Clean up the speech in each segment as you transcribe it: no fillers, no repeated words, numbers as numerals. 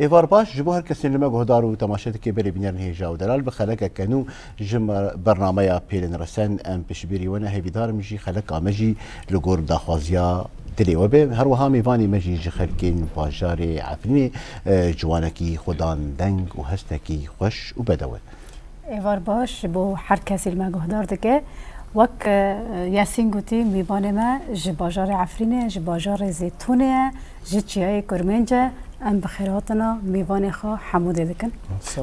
ایوار باش جبو هر کسی لما گهدار و تماشات که بری بینرن هیجا و دلال بخلق کنو جم برنامه پیلن رسن ام پشبیری ونه هیویدار میجی خلق آمجی لگور داخوازیا دلی و به هر وها میوانی مجی جخلکین باجار عفرینی جوانکی خودان دنگ و هستکی خوش و بدوه ایوار باش بو هر کسی لما گهدار دکه وک یاسین گوتی میبانه ما جباجار عفرینه جباجار زیتونه جچیای کرمنجه ام بخیراتنا میوان خو حموده دکن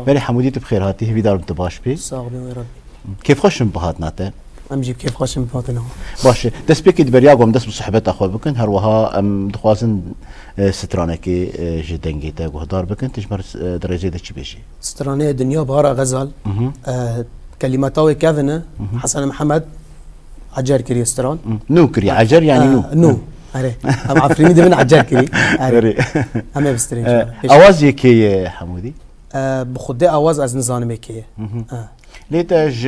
بله حمودی تو بخیراتی هی دارم تو باش بی ساق بی ربی کیف خوشم بهات ناته ام جیب کیف خوشم بهاتنا باشه دست بکید بریاگم دست بصحبت اخو بکن هر وها ام دخوازن سترانه کی جدنگی تا گهدار بکن تجمر درجه ده چی بشی سترانه دنیا بهارا غزال كلماتاوي كاذنه حسن محمد عجار كري استران نو كري عجر يعني نو اري ام عفريني دي من عجار كري اري اما بسترين اوازي كي حمودي بخدي اواز از نظام كي ليتاج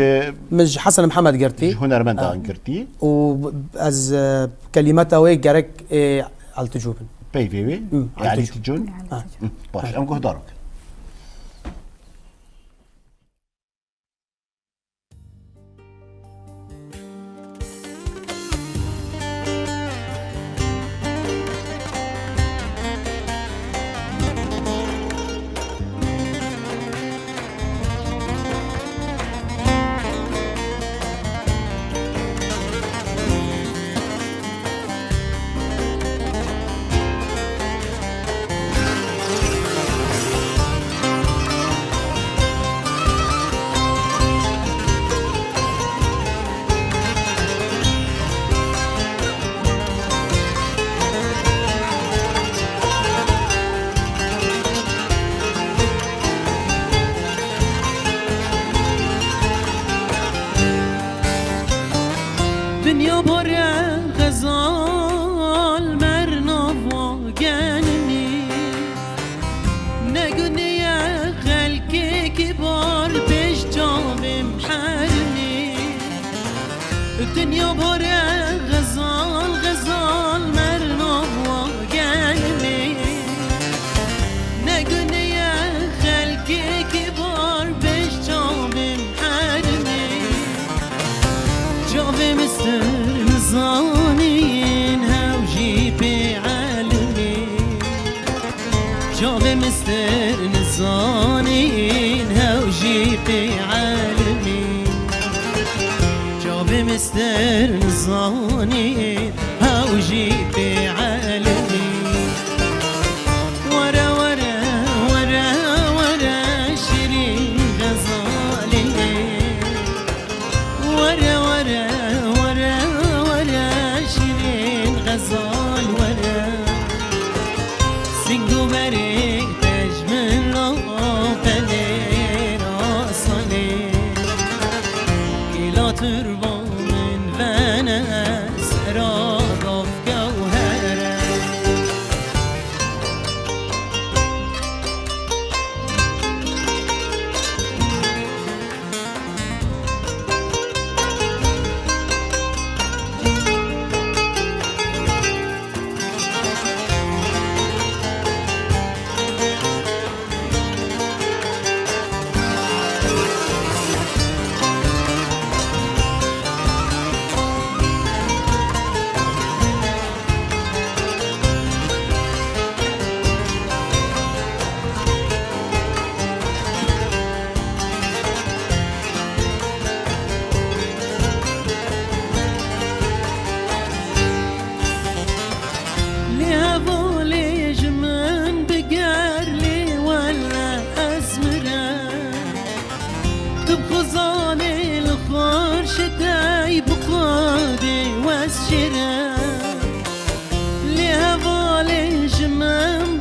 مش حسن محمد قرتي هنرمند قرتي و از كلماتاوي جرك التجوبن بي بي يعني تجون باش ام قهدارك دنیا پر غزال مرنا واگنمی نگونی خلکی که بار پیش جاویم حرمی دنیا پر غزال غزال مرنا واگنمی نگونی خلکی که بار پیش جاویم حرمی جاویم نزانين هاوجي بعالمي جاوي مستر نزانين هاوجي بعالمي جاوي مستر نزانين هاوجي بعالمي ورا ورا ورا ورا شيرين غزالي ورا ورا غزال ورا سنگو بري تجمل فلي راسني كلا تربا من فنس راقف جوهرا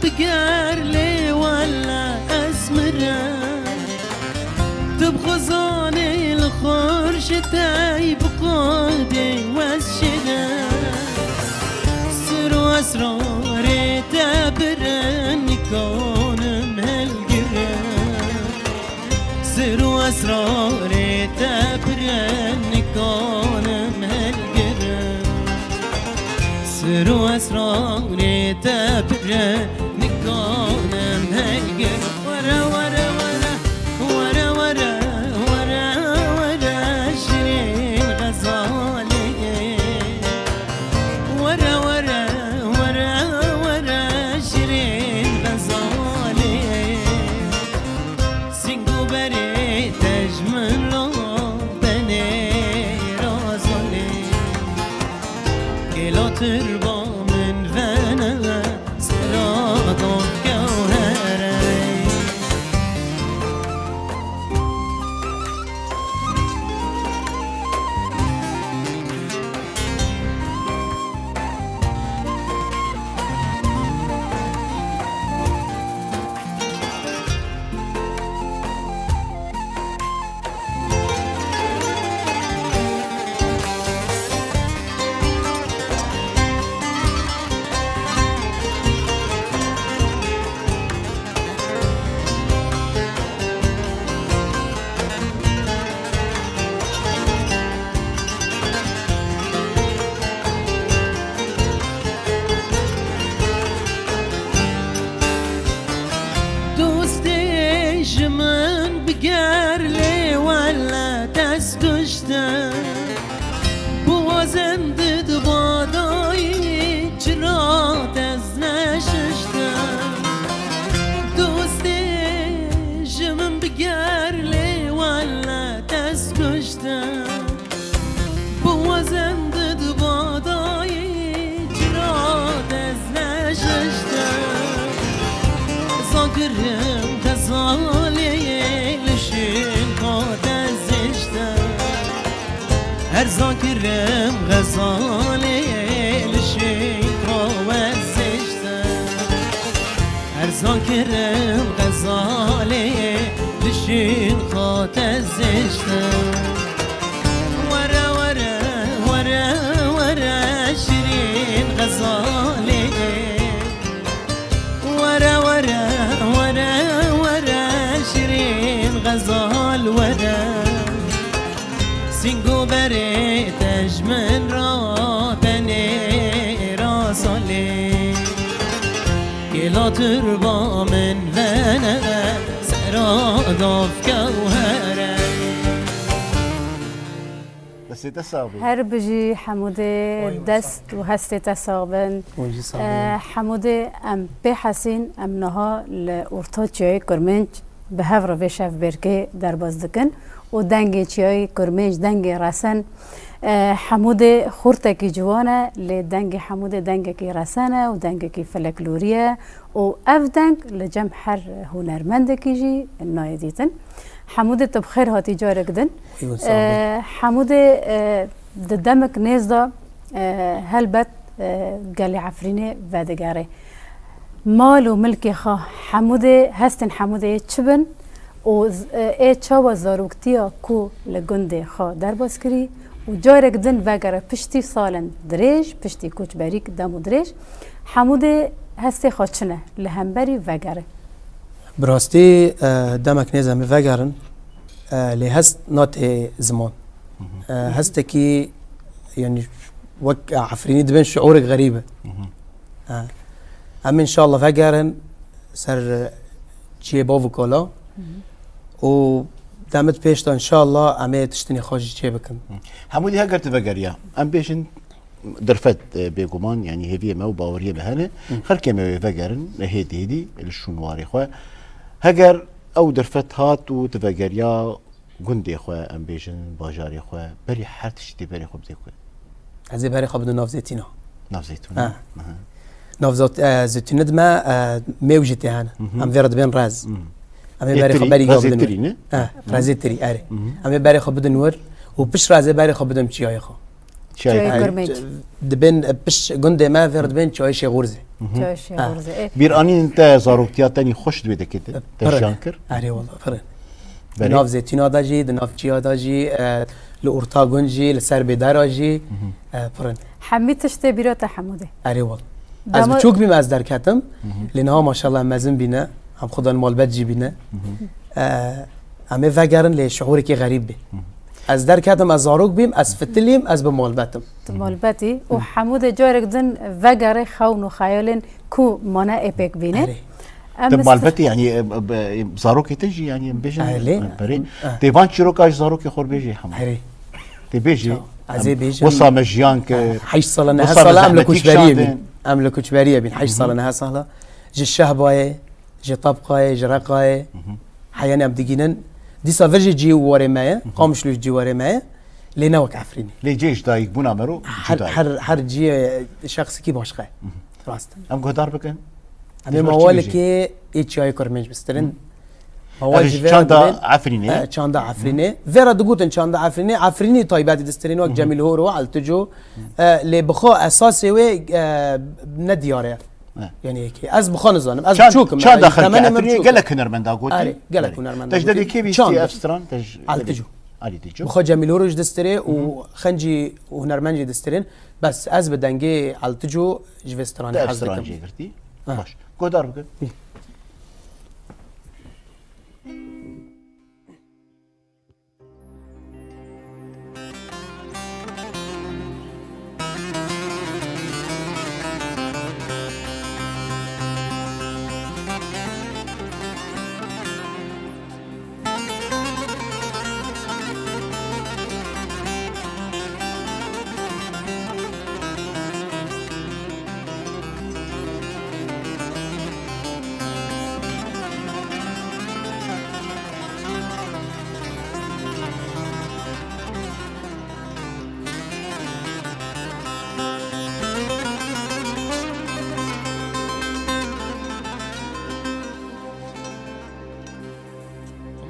بقار لي ولا أسمرة تبخزاني الخرش تايب قادي والشرا سر وأسراري تابرن كون مهالقرا سر وأسراري تابرن كون مهالقرا سر وأسراري تابرن كون مهالقرا القر ورا ورا ورا ورا ورا ورا ورا شيرين غزالي ورا ورا ورا ورا شيرين غزالي سنگو بری تجمل بني رازالي كلا تربا من فانا سرادون جوهري دوستي جمن بقر لي ولا تسكشته بوزن ضد باداي چرا تزنششته دوستي جمن بقر لي ولا تسكشته بوزن ضد باداي چرا تزنششته زاگرم غزالی لشین قادر زشته هر زاگرم غزالی لشین قادر زشته هر زاگرم غزالی لشین قادر زشته ورا ورا ورا ورا شیرین غزالی ورا ورا ورا ورا شيرين غزال ورا سنگو بری تجمن را بني راسالي كلا تربا من فانا سرادف جوهري بس تساوي هر بجي حموده دست و هست تسابن ونجي صعبين حموده ام بحسين ام نها لورتا چیای کرمنج به هفر وشف برکه در بازدکن و دنگ چیای کرمنج دنگ رسن حموده خورته کی جوانه لدنگ حموده دنگ کی رسنه و دنگ کی فلکلوریه و اف دنگ لجمع هر هنرمند کی جی نایدیتن حموده تب خیر هاتی جاره کدن حموده دمک نیزدا هلبت قال عفرینه و دگاره مال و ملکی خواه حموده هستن حموده چبن و ای چاوا زاروکتیا کو لگنده خواه در باز کری و جاره کدن وگره پشتی سالن دریج پشتی کوچ باریک دمو دریج حموده هستی خواه چنه لهمبری وگره براستی دمک نیزم وگرن لی هست نات زمان هست کی يعني وك عفريني دبن شعورك غريبة أما إن شاء الله فجرن سر شيء بافو كلا و دامت بيشتا إن شاء الله أما تشتني خاجي شيء بكم حمودي هاجر تفجريا ام بيشن درفت بيجومان يعني هذه ما وباوريه بهانه خلك ما يفجرن هدي الشنواري خو هاجر او درفت هات وتفجريا جندي خو ام بيشن باجاري خو بري حرتش دي بري خو بزيكو هذي بري خبنا ناف زيتينا ناف زيتون ناف زيتون دما موجتي هنا ام فيرد بين راز ام بري خبري قبل رازيتري اري ام بري خبد نور وبش رازي بري خبدم تشياي خو چای کرمنج دبن بش جندي ما فيرد بين تشاي شي غورزي چای شی غرزه بيراني انت زاروكتيات تاني خوش دويده كده تشانكر اري والله فرن ناف زيتون داجي ناف تشيا داجي لورتا گنجي لسر بدراجي فرن حمید تشته بیرات حموده اري والله از بچوك بيم از در كاتم لانها ما شاء الله مزن بينا هم خدا المال بجي بينا امي فگرن لشعوري كي غريب بي از در کاتم از زاروک بیم از فتلیم از به مالبتم مالبتی و حمود جارک دن وگره خون و خیالن کو مانع اپک بینه طب مالبتي يعني زاروكي تجي يعني بيجي ليه؟ بري تيفان شيروكاش زاروكي خور بيجي حمد هري تبيجي عزي بيجي وصا مجيان ك حيش صار لنا وصا هسه املك مزحمتيك كشبريه شادن. بين املك كشبريه بين حيش صار لنا هسه جي الشهبايه جي طبقايه جي رقايه حياني ام دقينن دي سافرجي جي وري مايا قامش لو جي وري مايا لينا وك عفريني لي جيش دايك بونا مرو حر جي شخص كي باشقه راست ام قدار بكن انا موالك اتش اي كورمنج بسترن چاندا عفرینه چاندا عفرینه ورا دگوتن چاندا عفرینه عفرینی تایبات دسترین وقت جمیل هورو علتجو لی بخو اساسی و ندیاره يعني هيك از بخون زانم از تشوكم شان دخل عفرینه قال لك هنرمندا قوتي قال لك هنرمندا تجددي كيف يستي افستران تج علتجو علي تجو بخو جمیل هورو دستري وخنجي وهنرمنجي دسترين بس از بدنجي علتجو جوستران افستران جي قرتي باش قدار بكن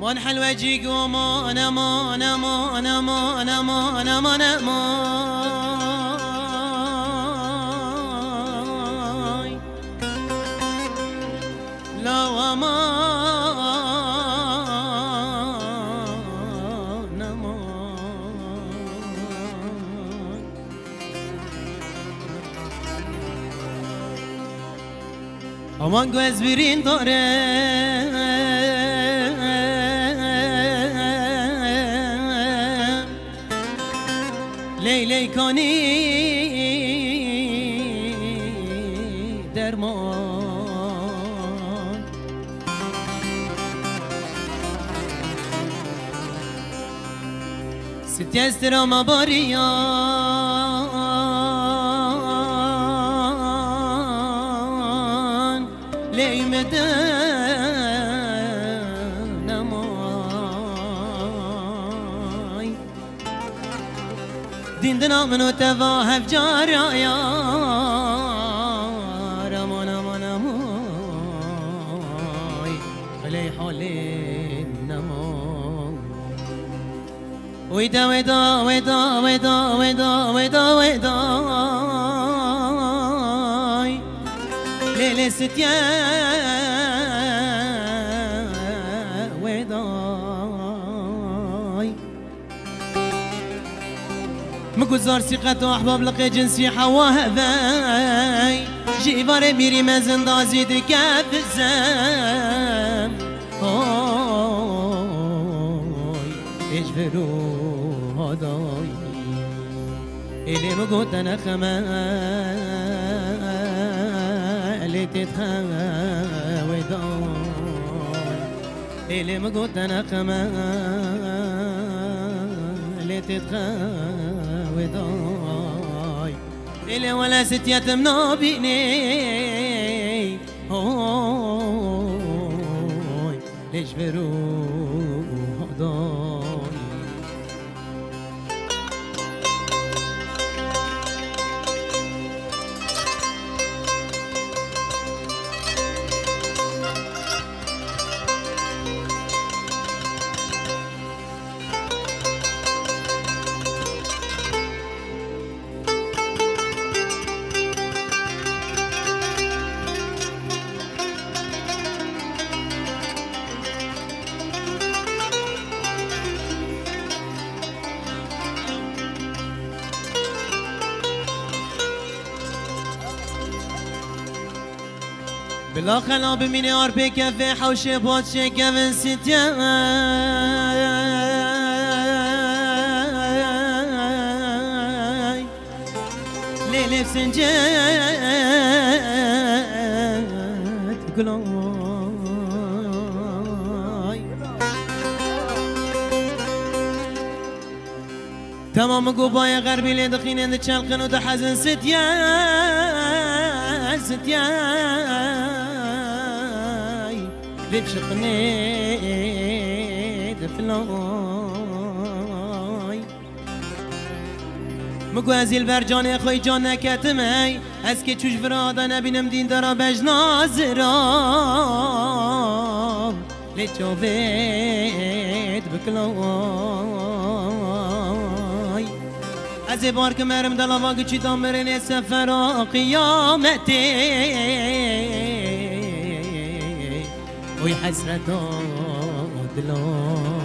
من حلوة جيك وما أنا ما أنا ما أنا ما أنا ما أنا ما أنا ما لا وما أنا ما أمان قوز برين داره لیلی کنی درمان ستی استرام باریان لیم دنمای دین دنامنو تواهف جارایا رمان امان امای خلی حالی نمان ويدا ويدا ويدا ويدا ويدا ويدا ويدا ليلة ستيا ويدا مگذار ثقت و احباب لقي جنسي حواه ذاي جيبار ميري مزن دازي دكاب الزام اجبرو هداي اللي مقوت انا خمالي تتخاوي داي اللي مقوت انا خمالي تتخاوي داي اللي ولا ست يتم نابيني هاي ليش برو هداي بلا خلا بمینی آر پی کفه حوش باد شکفن ستیا لیلی بسنجت گلان تمام قبايا غربي اللي دخين عند شلقن وتحزن ستيا ليب شقني دفلاي مقوازي البرجاني اخوي جانا كاتمي اسكي تشوش فرادا نبينم دين دارا بجنا زرام لتشوفيت بكلاي از بار که مرم دلواگی چی دامرین سفر و قیامتی وی حسرت و دلای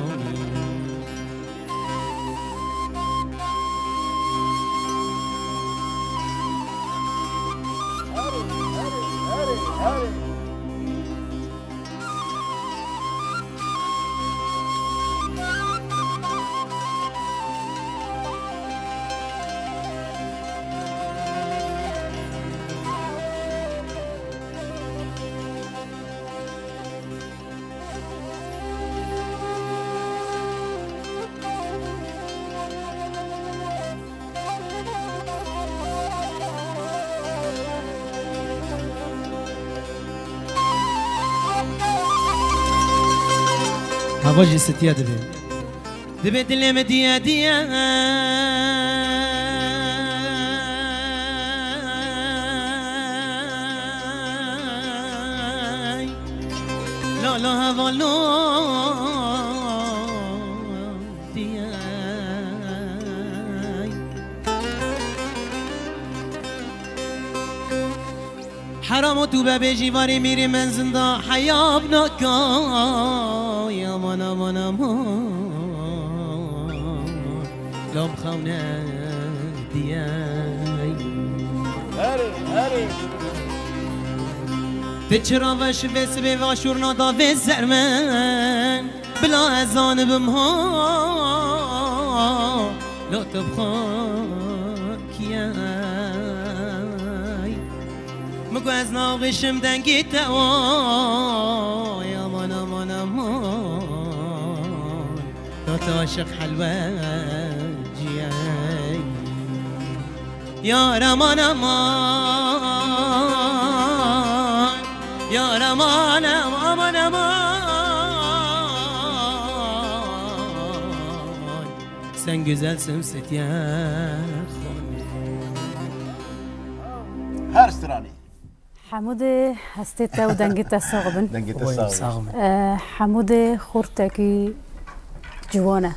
هواجي ستيا دبي دلي مديا ديا لا لا هوا لا ديا حرام تو به جیواری میری من زنده حیاب نکن یا من لام خونه دیای تچرا وش بس به واشور نادا و زرمن بلا ازان بمها لا تبخان کیای مگو از ناغشم دنگی توا یا من لا تعشق حلوة جياي يا رمان امان يا رمان امان sen güzelsin ستيا هر استراني حمود هستيتا ودنجتا صاغبن دنگت الصاغ حمود خورتكي جوانه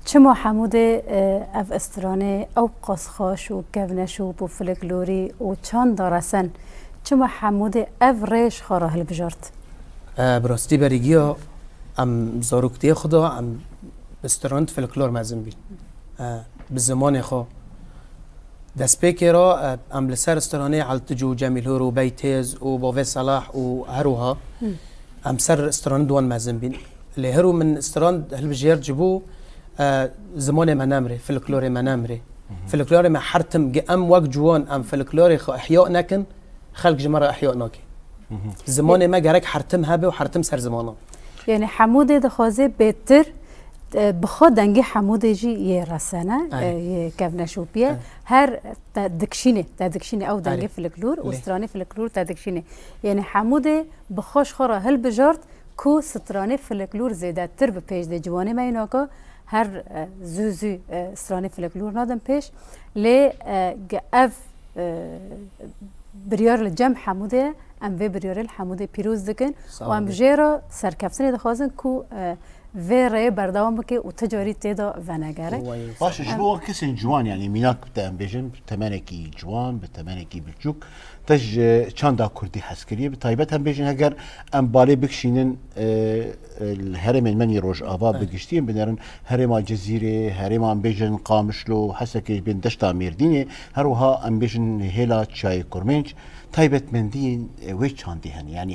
چما حمود اف استرانه او قصخاش و گونش و بوفلکلوری و چان دارسن چما حمود اف ریش خاره هل بجارت براستی بریگیا ام زاروکتی خدا ام استراند فلکلور مزن بید بزمان خو دست پیکرا ام لسر استرانه علتجو جمیل هورو بیتیز و باوی صلاح و هروها ام سر استران دوان مزن بید لهرو من استراند هل بجير جبو زمان منامري فلكلوري منامري فلكلوري ما حرتم ام وقت جوان ام فلكلوري احياء نكن خلق جمره احياء ناكي زمان ما جارك حرتم هبه وحرتم سر زمانه يعني حمود دخوازه بهتر بخواد دنگی حمود جی یه رسانه یه کفنشوبیه هر تدکشینه او دنگی فلکلور و استرانه فلکلور تدکشینه یعنی حمود بخوش خورا هل بجارت کو سترانه فلکلور زیده تر به پیش ده جوانه مینا که هر زوزو سترانه فلکلور نادم پیش لی اف بریار الجمع حموده ام و بریار الحمود پیروز دکن و ام جیرا سرکفتنی دخوازن کو و رای بردام بکه و تجاری تیدا و نگره باش جبو كسن جوان يعني ميناك بتام بيجن بتمانكي جوان بتمانكي بلجوك تج چاندا كردي حسكريه بطيبت هم بيجن هجر ام بالي بكشينن الهرم المني روج ابا بگشتين بنرن هرم الجزيره هرم ام بيجن قامشلو حسكي بين دشتا ميرديني هروها ام بيجن هيلا چاي كورمنج تایبت مندی وی چاندی هن یعنی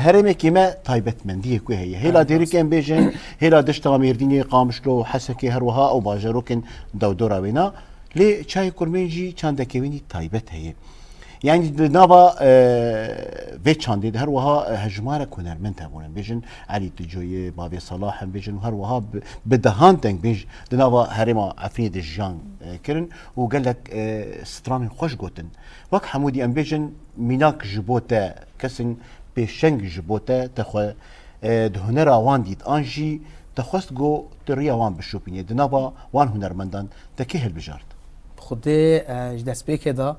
هر مکیمه تایبت مندی کوه هیلا دیری کن بیجن هیلا دشتا میردینی قامشلو حسکی هر وها او باجرو کن دودورا وینا لی چای کرمنجی چند کیوینی تایبت هی يعني نابا في چاندي هر وها هجمارك هنرمند هبونن بيجن علي تجوي بابي صلاح بيجن هر وها بدهان تنك بيج نابا هرما عفريت الجان كرن وقال لك ستران خوش قوتن وك حمودي ام بيجن ميناك جبوتا كسن بيشنج جبوتا تخو هنر وان ديت انجي تخست جو تريا وان بشوبيني دنابا وان هنرمندان تكيهل بجارت خودی دست به کدا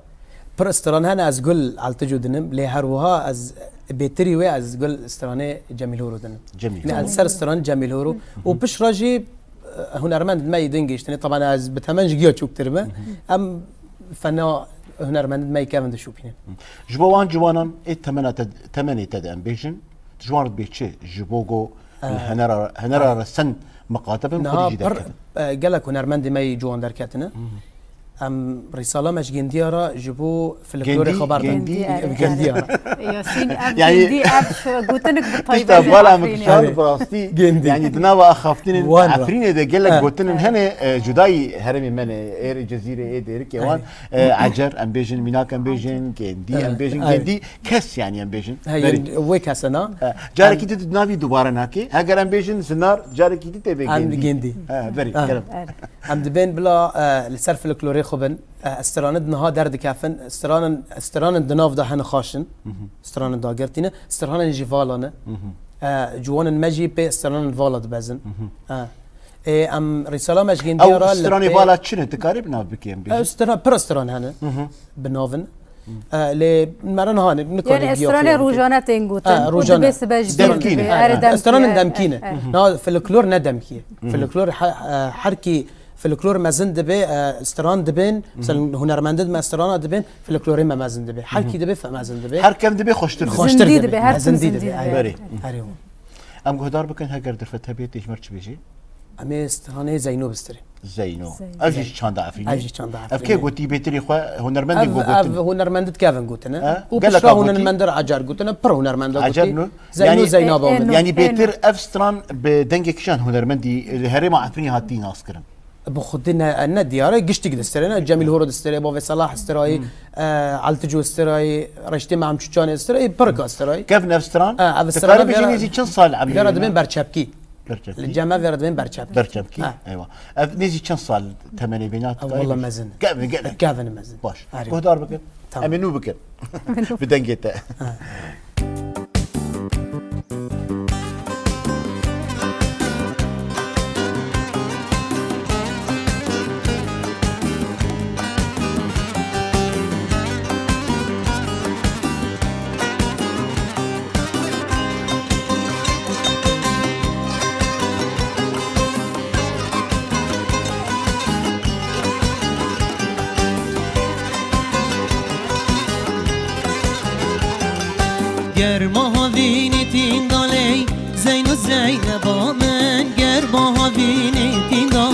پر استران هن از گل علت جودنم لی هر وها از بهتری و از گل استرانه جمیل هورو دنم جميل نه سر استران جمیل هورو و پیش راجی هنرمند ما يدنجش طبعا از بتمنج گیا چوک ترمه ام فنا هنرمند ما يكمل شو بينه جبوان جوانان تمني تدأم بيجن جوان بيتشي جبوغو هنرا سن مقاتب نه پر گلک هنرمند ما جوان در کتنه ام رساله مش جنديارا جبو فلكلور خبر جنديارا ياسين يعني جندي اف قلتلك بالطيبه بالا مكشان براستي يعني دناوا اخافتين عفرين ده قال لك قلتن هنا جداي هرمي من اير جزيره ايه ديركيوان عجر ام بيجن ميناك ام بيجن جندي ام بيجن جندي كس يعني ام بيجن ويك هسنا جاركي تدنافي دوباره ناكي اگر ام بيجن سنار جاركي تبي جندي بري كلام ام دبين بلا لسر فلكلوري خبن استراند نها درد كافن استران دناف ده هن خاشن استران دا گرتينه استران جيفالانه جوان مجي به استران فالاد بزن ام رساله مش جنديارا او استران فالاد شنو تقارب ناف بكيم استران برستران هنا بنوفن ل مرن هان نكون يعني استران روجانه تنغوتن روجانه بس باش استران دمكينه نا فلكلور ندمكيه فلكلور حركي فلكلور مازن دبي استران دبين مثلا هنرمندد ما استران دبين فلكلوري ما مازن دبي حركي دبي فمازن دبي حركم دبي خوشتر دبي مازن دبي بري هريو ام قدار بكن هاجر درفتها بيت مرچ بيجي امي استراني زينو بستري زينو افجي چاندا عفرين افجي چاندا عفرين افكي قوتي بيتري خو هنرمند قوتن هنرمندد كافن قوتنا وبشرا هنرمندر عجر قوتنا بر هنرمند قوتي زينو زينابا يعني بيتر افستران بدنجك كشان هنرمندي هرما عفرين هاتين اسكرن بخدنا أن ديارة قشتي قد استرينا جميل هورد استري بابي صلاح استراي علتجو استراي رشتي مع مشجان استراي بركة استراي كيف نفستران؟ أفستران بيجي نيزي كم صال عملي؟ فيرد من برشابكي الجامعة فيرد من برشابكي أيوة نيزي كم صال ثمانية بينات والله مازن كافن مازن باش كهدار بكن أمينو بكن بدنجته گرما وینی تین دالی زین و زینبا من گرما وینی تین دا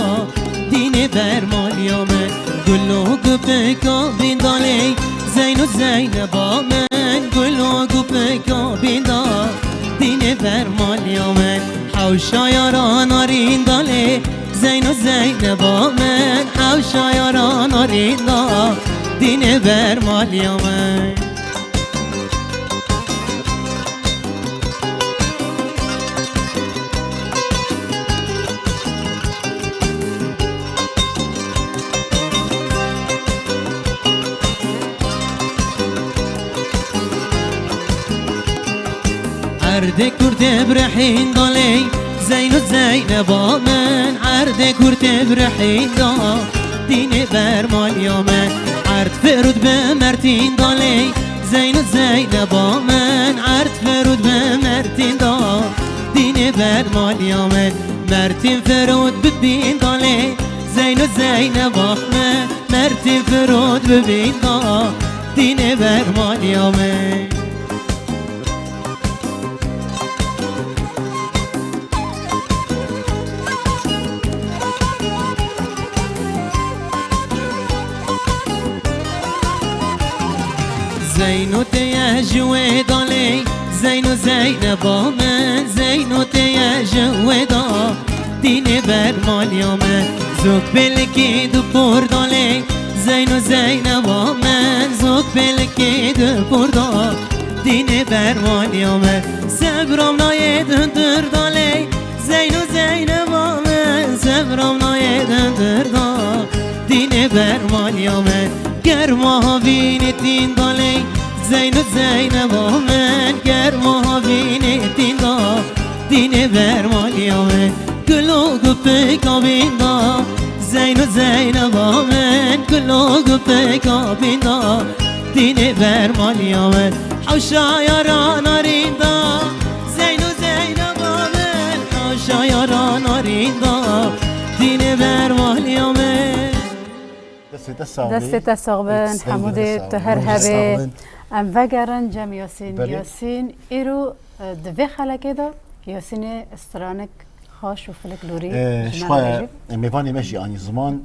دین برمالیا من گلو گپکا بین دالی زین و زینبا من گلو گپکا بین دا دین برمالیا من حوشا یاران آرین دالی زین و زینبا من حوشا یاران آرین دا دین برمالیا من عرد کرد برحین دالی زین و زینبا من عرد کرد برحین دا دین برمالیا من عرد فرود به مرتین دالی زین و زینبا من عرد فرود به مرتین دا دین برمالیا من مرتین فرود ببین دالی زین و زینبا من مرتین فرود ببین دا دین برمالیا من زينو تيجوي دالي زينو زينبا من زينو تيجوي دا دين برمال يومن زوك بلكي دبور دالي زينو زينبا من زوك بلكي گپردا دین برمالیا من سبرام ناید هندر دالی زین و زینبا من سبرام ناید هندر دا دین برمالیا من گرما ها بینتین دالی زین و زینبا من گرما ها بینتین دا دین برمالیا من گلو گپه کابیندا زین و زینبا من گلو گپه کابیندا دین برمالیا من حوشا یاران آریندا زین و زینبا من حوشا یاران آریندا دین برمالیا من دست ساقبن حمود تهر هبه ام وگرن جم یاسین ایرو دوی خلقه دا یاسین استرانک خاش و فلکلوری شخواه میوانی مشی آنی زمان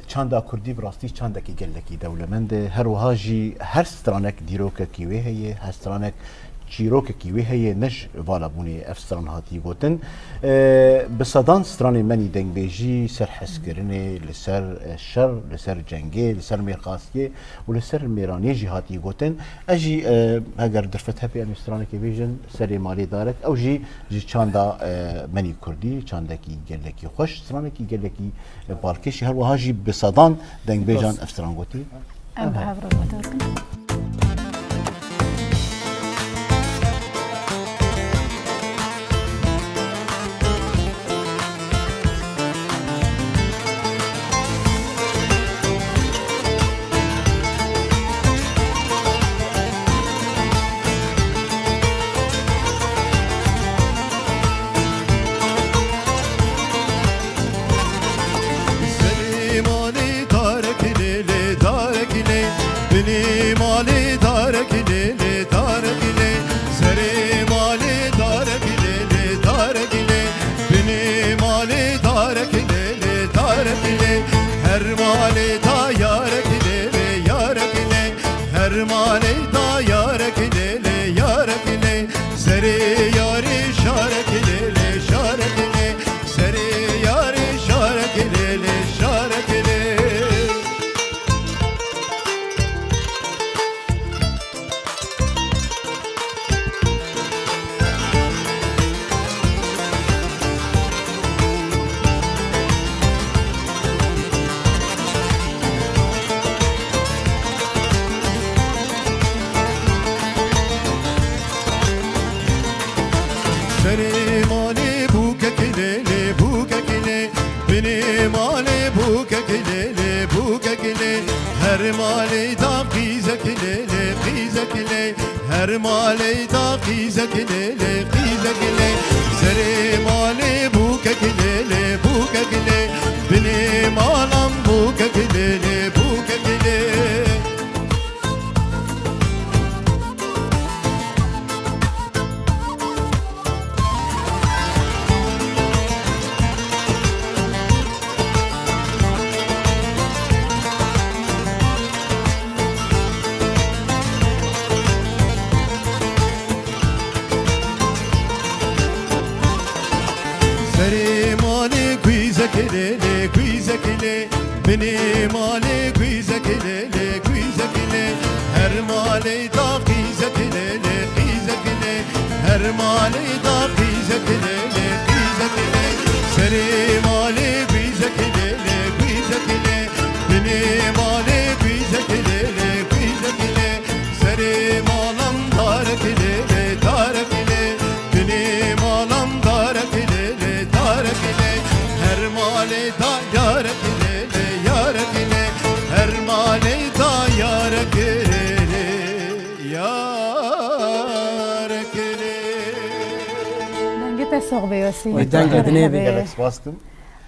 چند کردی براستی چند کی گلکی دولمند هر وهاجی هر سترانک دیروک کیوه هی هر سترانک چیروک کیوه هی نش والا بونی افستران هاتی گوتن بصدان ستران منی دنگ بیجی سر حسکرنه لسر شر لسر جنگه لسر میرقاسیه و لسر میرانی جی هاتی گوتن اجی اگر درفت هپی ان ستران کی بیجن سر مالی دارک او جی چاندا منی کردی چاندا کی گلکی خوش ستران کی گلکی بالکشی هر وهاجی بصدان دنگ بیجان افستران گوتی ام بحبر بودارکن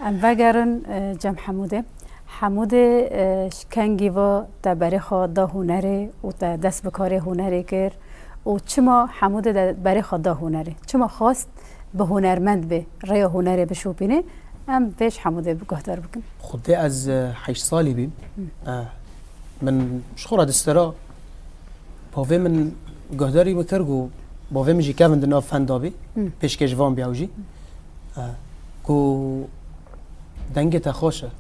ام وگرن جم حموده شکنگی و دبری خود دا هنره و دست بکار هنره کرد و چما حموده دبری خود دا هنره چما خواست به هنرمند به رای هنره بشوپینه ام بیش حموده بگهدار بکن خودی از 8 سالی بیم من شخورا دسترا باوی من گهداری بکرگو باوی میجی که من دنا فندابی پیشکش وان بیاوجی کو دنگه تا خوشه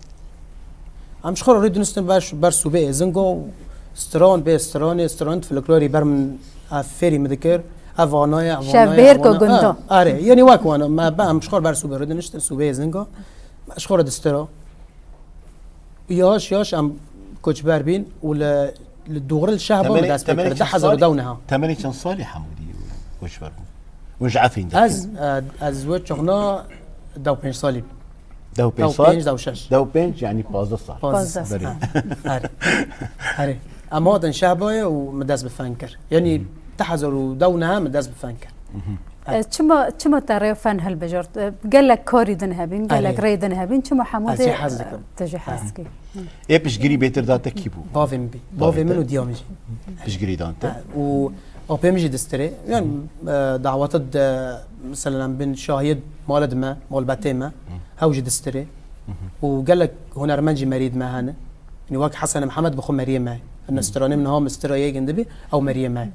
ام شخورا روی دونستم بر صوبه زنگو ستران به استران فلکلوری برم افری مذکر اوانای شبیر کو گندا آره یعنی واکوانا ما بام شخور بر سوبر دنشت سوبه زنگا شخور دسترا یاش ام کوچ بربین ولا الدور الشعب دست بكر ده حزر دونها تمني كان صالح حمودي وش بربو وش عارفين از وجهنا دو 5 سالي دو 5 دو 6 دو 5 يعني 15 صار 15 سال هاري اما هذا شعبه ومداس بفنكر يعني تحزر دونها مداس بفنكر چما ترى فن هالبجرت قال لك كوري دنهابين قال لك ري دنهابين چما حمودي تجي حزك ايه بشجري بيتر داتا كيبو بافي منو ديامجي بشجري دانتا و اوبيمجي دستري يعني دعوات مثلا بين شاهد مولد ما مول باتيما هوجي دستري وقال لك هنرمنجي مريد ما هنا يعني واك حسن محمد بخو مريم معي النستراني من هم استرايا جندبي او مريم معي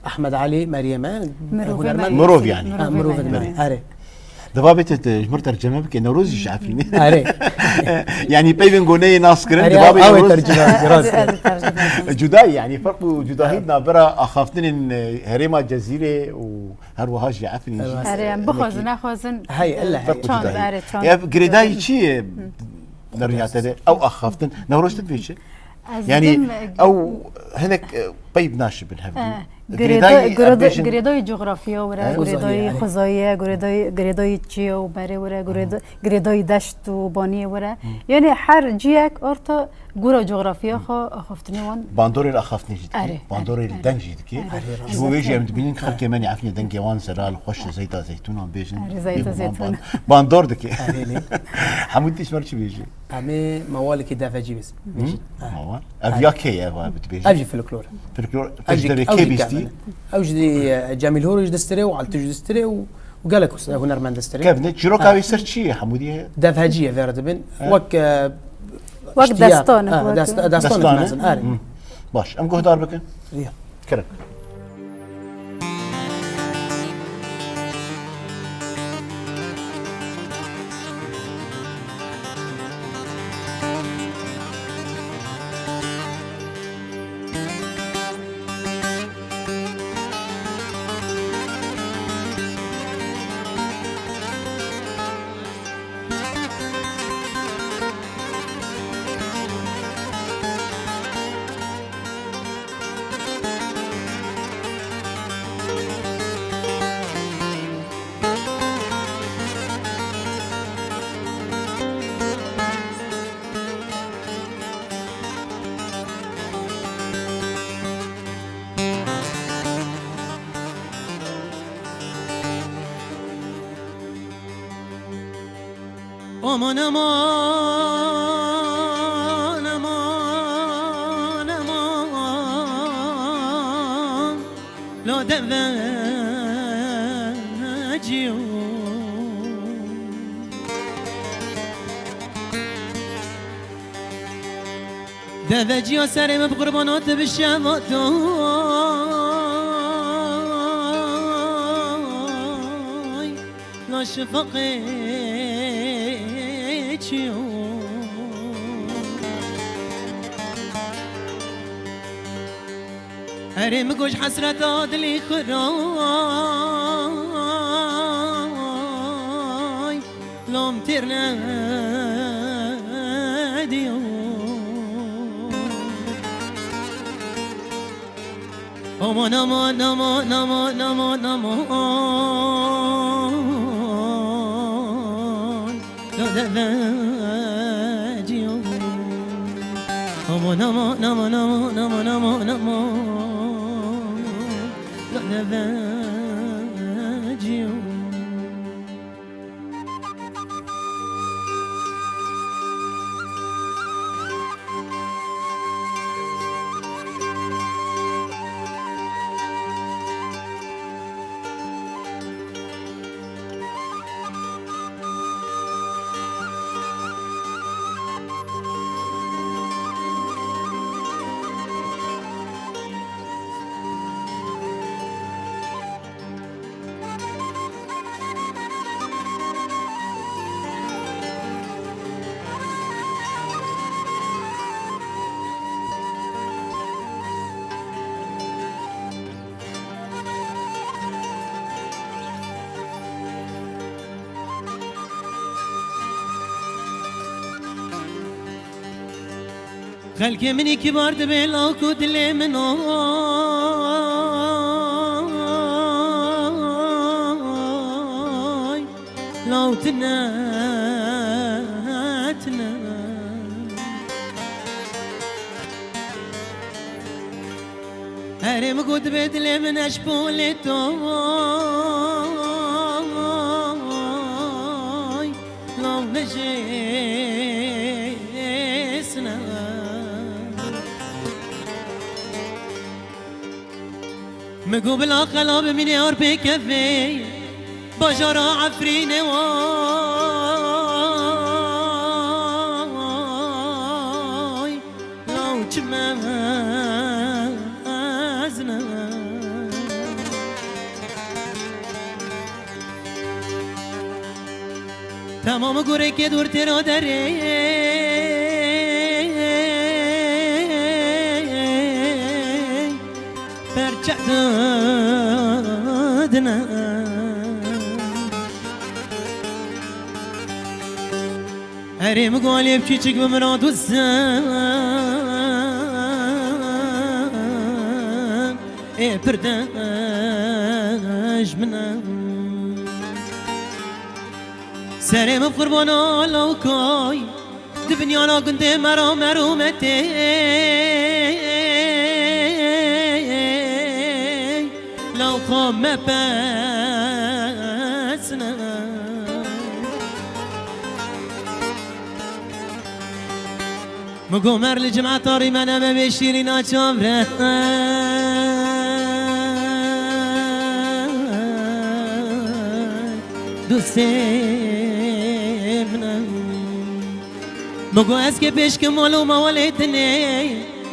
احمد علي مريم مروف يعني مروف هاري دبابت جمر ترجمه بك نوروز شعفيني هاري يعني بيبن غوني ناس كرن دبابت نوروز ترجمه جداي يعني فرق جداهيد نابرا اخافتن هريما جزيره وهر وهاج يعفني هريم بخوزنا خوزن هاي الا هي يا جريداي شي نريات او اخافتن نوروز تبيش يعني او هناك طيب ناشب الهبل گریدای جغرافیا وره گریدای خزایه گریدای چیه و بره وره گریدای دشت و بانی وره یعنی هر جیک ارتا گورا جغرافیا خفتنی وان باندور الاخافتني جدك باندور الدنج جدك شو بيجي عم تبين خل كمان يعرفني دنج وان سرال خوش زيتا زيتون عم بيجن زيتا زيتون باندور دك حمودي شمر شو بيجي امي موالك دافجي بس موال افياكي يا بتبيجي اجي فلكلور اجدري كي بيستي اوجدي جميل هورج دستري وعلتج دستري وقال لك هنرمند دستري كيف نتجروكا بيسرتشي حمودي دافجيه فيردبن وك داستان داستان باش ام قهدار بكن كرك aman aman aman aman la deveciyo deveciyo serimi bqurbanat bişevato la şefaqi هرم گوش حسرت دلی خرای لام تیر ندیو امان امان امان امان امان امان دادجیو aman aman aman aman aman aman aman la deveciyo خلق منی کبار دبی لاکو دل من آی لاوتنا هرم قد بدل من اشبول توي لو نجيسنا مقو بالعقلاب من يار بكفي بجرى عفرين واي لو جمازنا تمام گوره که دور ترا داره برچه دادنا هریم گالیب کچک بمراد و زن ای پرداش منم سرم قربانا لوکای دبنیانا گنده مرا مرومته لوکا مپسنا مگو مر لجمع طاری منم بشیرین آچامره دوسته منم مگو از که پیش که مالو موالتنه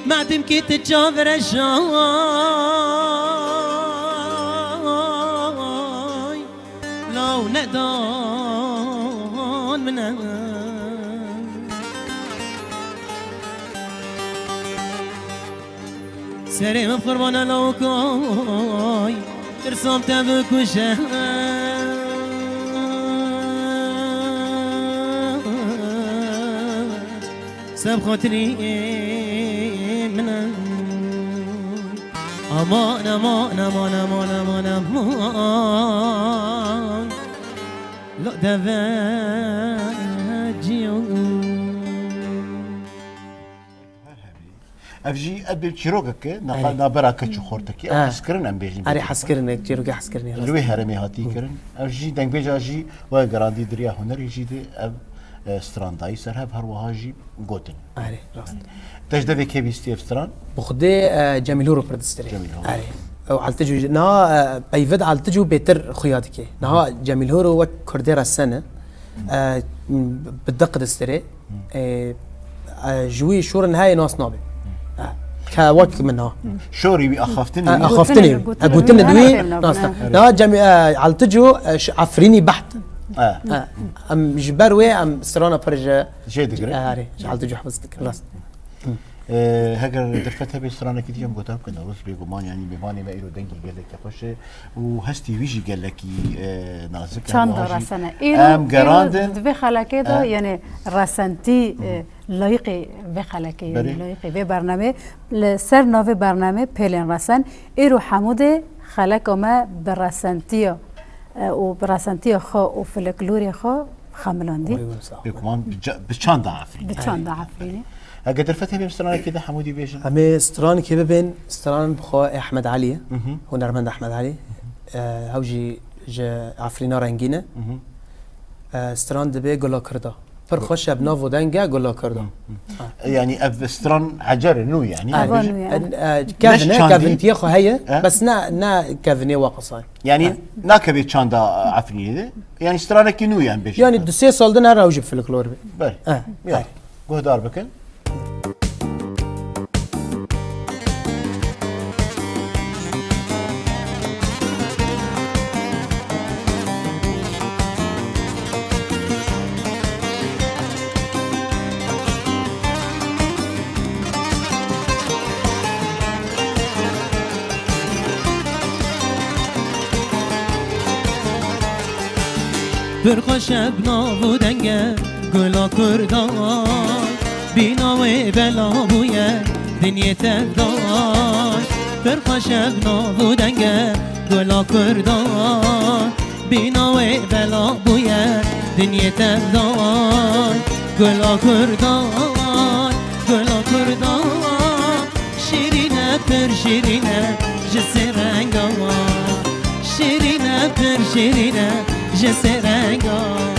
معدم که تجاور شای لو ندان منم سرم قربان لوکای ترسام تبکشه سب خاطري من امان امان امان امان امان امان لا دواجيو افجي ابي تشيروكك نابرا كتشو خورتك اسكرن ام بيجي اري حسكرنك جيروك حسكرني لوي هرمي هاتي كرن افجي دنگ بيجا جي و غراندي دريا هنر يجي سترانداي سرهب هروهاجي جوتن اري راست تجدبي كيبيستي افستران بخدي جميلورو بردستري اري او علتجو نا بيفد علتجو بيتر خياتك نا جميلورو وكردير السنه بالدق دستري جوي شور نهايه ناس نابي كوقت منها شوري اخافتني اقولتني دوي ناس نا جميل علتجو عفريني بحت ام جبروي ام سرانا برجا جيد غري اري جعلت جو حفظتك خلاص هاجر درفتها بسرانا كتير مقطع كنا روس بيغمان يعني بيباني ما إلو دنجي قال لك كفش وهستي ويجي قال لك نازك چند رسانه ام جراندن دو خلاكه ده يعني رسانتي لایقی به خلاکی لایقی به برنامه سر ناو برنامه پلن رسان ایرو حمود خلاک ما برسانتی و برسانتی خو و فلکلوری خو خملاندی بكمان بچند عفرینی بچند عفرینی اقدر فتح بستران كده حمودي بيجن همه استران كده بين استران بخو احمد علي هنرمند احمد علي هوجي عفرينا رنگينه استران دبي گلا کرده پر خوش ابنا ودنگه گلا کرده يعني استران عجر نو يعني كافنتي خو هي بس نا كافني واقصاي يعني ناكبي چاندا عفريني ده يعني استرانك نو يعني بيجن يعني دو 3 سال دنا راوجي في الكلور بل يلا قهدار بكن برخوش ابنا و دنگه گلا کردان بیناوی بلا بویه دنیا تفدای فرخش ابنا بودنگه گلا کردان بیناوی بلا بویه دنیا تفدای گلا کردان گلا کردان شیرینه پر شیرینه جسی رنگان شیرینه پر شیرینه جسی رنگان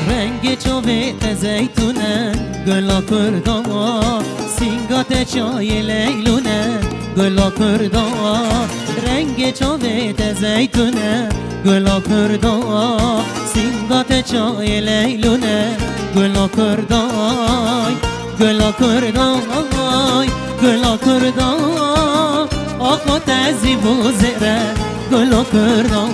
رنگ چوبه زیتونه گلا کردان سینگات چای لیلونه گلا کردان رنگ چوبه زیتونه گلا کردان سینگات چای لیلونه گلا کردان گلا کردان گلا کردان آقا تزیب و زره گلا کردان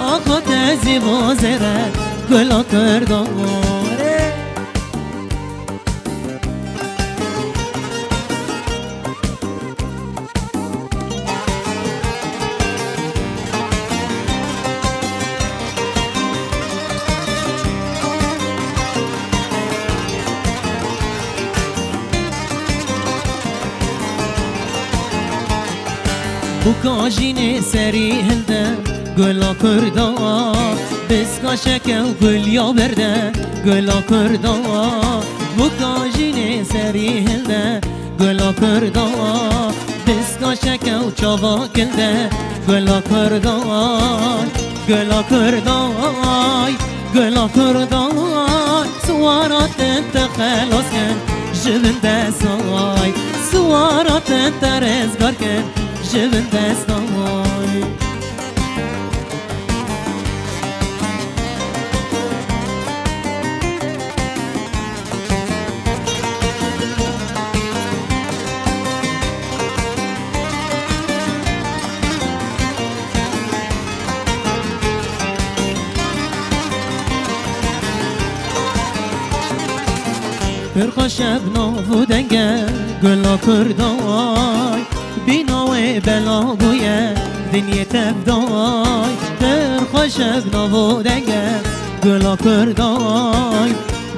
آقا تزیب و زره گلا کردان بکاجین سری هنده گلا کردان بسکا شکل گلیا برده گلا کردان بکاجین سری هنده گلا کردان بسکا شکل چاوا کنده گلا کردان گلا کردان گلا کردان سوارات انت خلاص کن جبن دستای سوارات انت رزگار کن جبن دستای فرخش ابنا بودنگه گلا کردای بیناوی بلا بویه دنیا تفدای فرخش ابنا بودنگه گلا کردای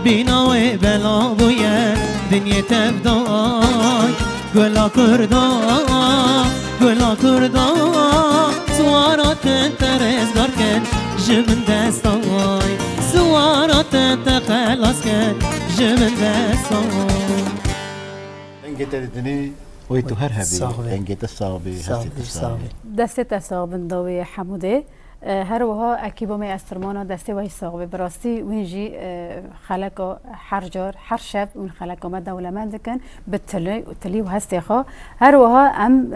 بیناوی بلا بویه دنیا تفدای گلا کردای گلا کردای سوارات انت رزگار کن جبن دستای سوارات انت خلاص کن جبن دستای انگت دنی وی تو هر هبی صاحبه. انگت صابی هستی صابی دست صاحب داوی حموده هر وها اکیبا می استرمانا دسته وی صاحب براستی وینجی خلق هر جار هر شب اون خلق ما دولمند کن به تلی و هستی خوا هر وها ام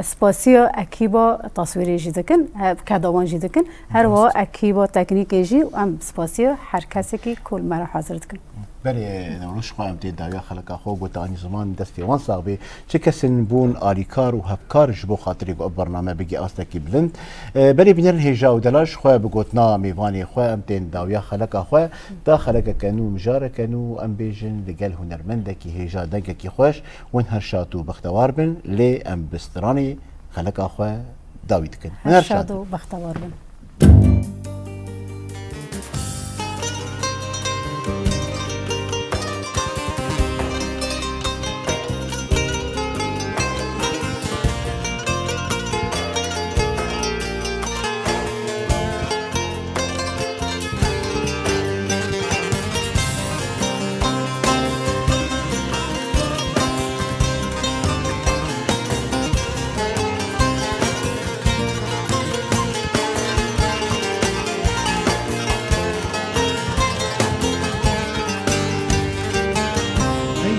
سپاسیا اکیبا تصویری جیدکن کدوان جیدکن هر وها اکیبا تکنیکی جی و ام سپاسیا هر کسی که کل مرا حاضرت کن بله نوروش خواهم دید داویا خلقا خوب و تانی زمان دستی وان صاحبی چه کسین بون آلیکار و هبکار جبو خاطری با برنامه بگی آستکی بلند بله بینرن هیجا و دلاش خواه بگوتنا میوانی خواه ام تین داویا خلقا خواه دا خلقا کنو مجاره کنو ام بیجن لگل هنرمنده کی هیجا دنگه کی خوش ون هر شاتو بختوار بن لی ام بسترانی خلقا خواه داوید کن هر شادو بختوار بن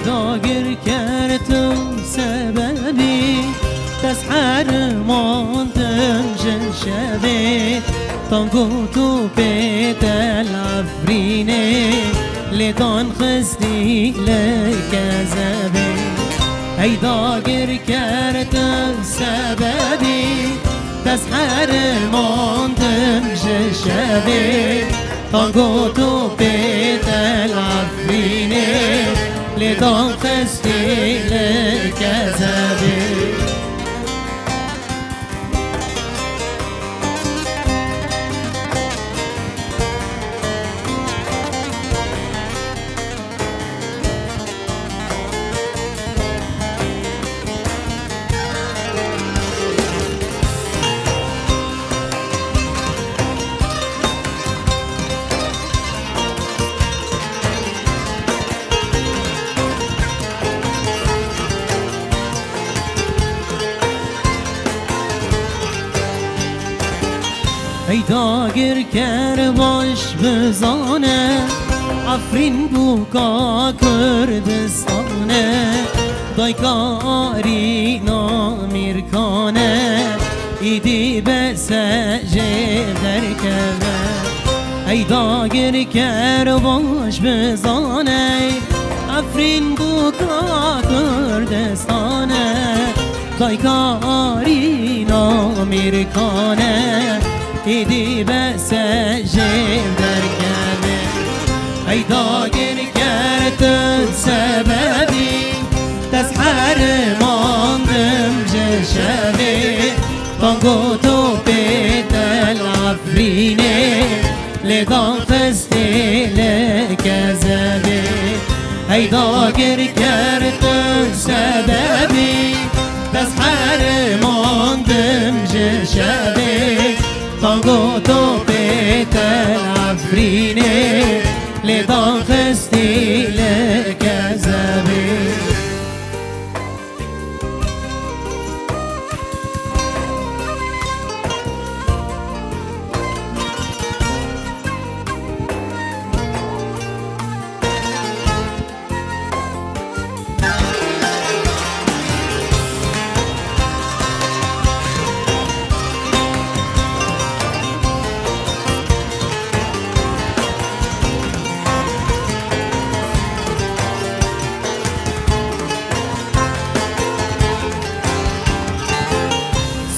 داگر کردم سببی تسحر مانتم شبه تانگو تو بيت العفرينة لدان خزني لكذبي هيدا قر كرت سببي تسحر ماندم جشبه تانگو تو بیت العفرینه لدان خستی لکذبه ای داگر کر باش بزانه عفرین بوکا کردستانه دایکاری نامیرکانه ایدی به سجه درکبه ای داگر کر باش بزانه عفرین بوکا کردستانه دایکاری نامیرکانه ایدی بس جیب در کمه ای داگر کرد سببی تسحر ماندم جشبه تانگو تو بیت العفرینه لدان خستی لکذبه ای داگر کرد سببی تسحر ماندم جشبه تانگو تو بیت العفرینه لدان خستی لکذبه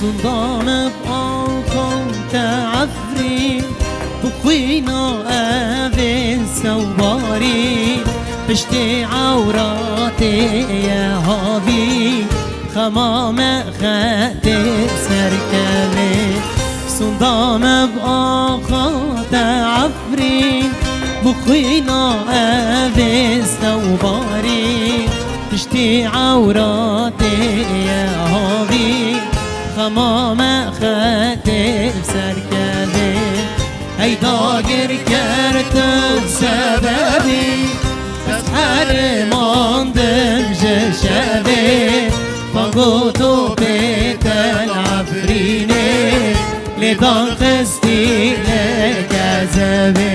صندان بآخر تعفرين بخوينا أبن سواري بشتي عوراتي يا هابي خمام خاتم سركبي صندان بآخر تعفرين بخوينا أبن سواري بشتي عوراتي يا هابي خمام خاتم سرکبه ای داگر کرد سببی تسحر ماندم جشبه تانگو تو بیت العفرینه لدان خستی لکذبه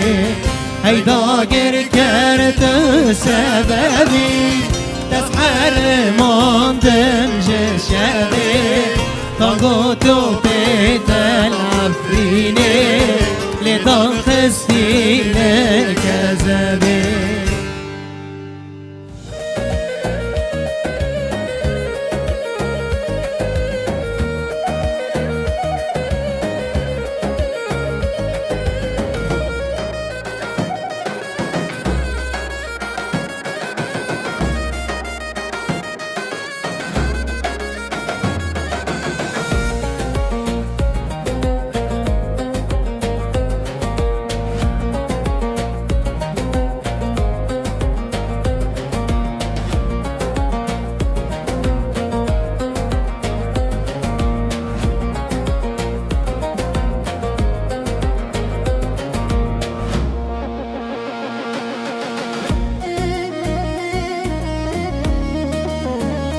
ای داگر کرد سببی تسحر ماندم جشبه تانگو تو بیت العفرینه لدان خستی لکذبه